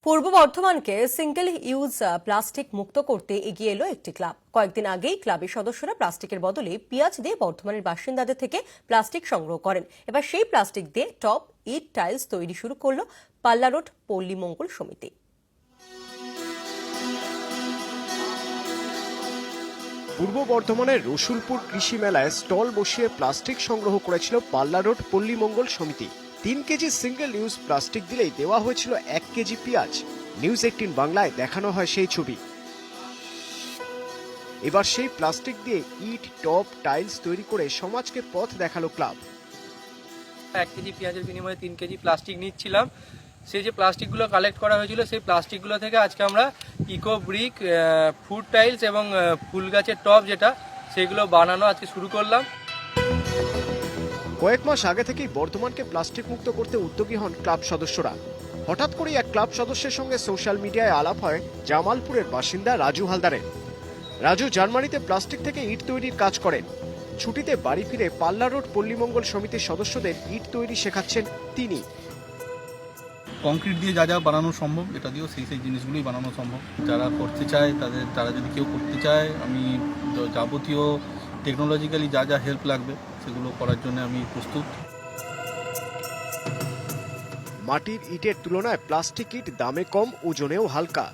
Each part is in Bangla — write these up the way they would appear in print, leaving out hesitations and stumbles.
পূর্ব বর্ধমানকে সিঙ্গেল ইউজ প্লাস্টিক মুক্ত করতে এগিয়ে এলো একটি ক্লাব। কয়েকদিন আগেই ক্লাবের সদস্যরা প্লাস্টিকের বদলে পেঁয়াজ দিয়ে বর্ধমানের বাসিন্দাদের থেকে প্লাস্টিক সংগ্রহ করেন। এবার সেই প্লাস্টিক দিয়ে টপ, ইট, টাইলস তৈরি শুরু করলো পাল্লা রোড পল্লী মঙ্গল সমিতি। পূর্ব বর্ধমানের রসুলপুর কৃষি মেলায় স্টল বসিয়ে প্লাস্টিক সংগ্রহ করেছিল পাল্লা রোড পল্লী মঙ্গল সমিতি। 3 কেজি সিঙ্গেল ইউজ প্লাস্টিক দিলেই দেওয়া হয়েছিল 1 কেজি পেঁয়াজ। নিউজ 18 বাংলায় দেখানো হয় সেই ছবি। এবার সেই প্লাস্টিক দিয়ে ইট, টপ, টাইলস তৈরি করে সমাজকে পথ দেখালো ক্লাব। 1 কেজি পেঁয়াজের বিনিময়ে 3 কেজি প্লাস্টিক নিচ্ছিলাম। সেই যে প্লাস্টিকগুলো কালেক্ট করা হয়েছিল, সেই প্লাস্টিকগুলো থেকে আজকে আমরা ইকো ব্রিক, ফুড টাইলস এবং ফুল গাছের টব যেটা, সেগুলো বানানো আজকে শুরু করলাম। কয়েক মাস আগে থেকেই বর্ধমানকে প্লাস্টিক মুক্ত করতে উদ্যোগী হন ক্লাব সদস্যরা। হঠাৎ করেই এক ক্লাব সদস্যের সঙ্গে সোশ্যাল মিডিয়ায় আলাপ হয় জামালপুরের বাসিন্দা রাজু হালদারের। রাজু জার্মানিতে প্লাস্টিক থেকে ইট তৈরির কাজ করেন। ছুটিতে বাড়ি ফিরে পাল্লা রোড পল্লীমঙ্গল সমিতির সদস্যদের ইট তৈরি শেখাচ্ছেন তিনি। কংক্রিট দিয়ে যা যা বানানো সম্ভব, এটা দিয়েও সেই জিনিসগুলোই বানানো সম্ভব। যারা করতে চায় তারা যদি কেউ করতে চায়, আমি যাবতীয় টেকনোলজিক্যালি যা যা হেল্প লাগবে সেগুলো করার জন্য আমি প্রস্তুত। মাটির ইটের তুলনায় প্লাস্টিক ইট দামে কম, ওজনেও হালকা।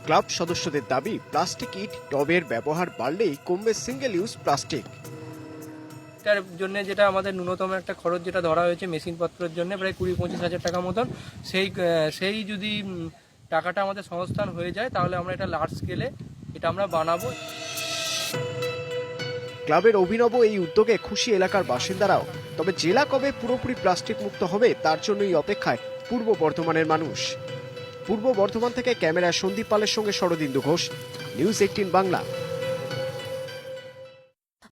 ক্লাব সদস্যদের দাবি, প্লাস্টিক ইট টবের ব্যবহার বাড়লেই কমবে সিঙ্গেল ইউজ প্লাস্টিক। তার জন্য যেটা আমাদের ন্যূনতম একটা খরচ যেটা ধরা হয়েছে মেশিনপত্রের জন্য প্রায় 20-25 হাজার টাকা মতন, সেই যদি টাকাটা আমাদের সংস্থান হয়ে যায় তাহলে আমরা এটা লার্জ স্কেলে এটা আমরা বানাবো। ক্লাবের অভিনব এই উদ্যোগে খুশি এলাকার বাসিন্দারাও। তবে জেলা কবে পুরোপুরি প্লাস্টিক মুক্ত হবে তার জন্যই অপেক্ষায় পূর্ব বর্ধমানের মানুষ। পূর্ব বর্ধমান থেকে ক্যামেরায় সন্দীপ পালের সঙ্গে শরদিন্দু ঘোষ, নিউজ 18 বাংলা।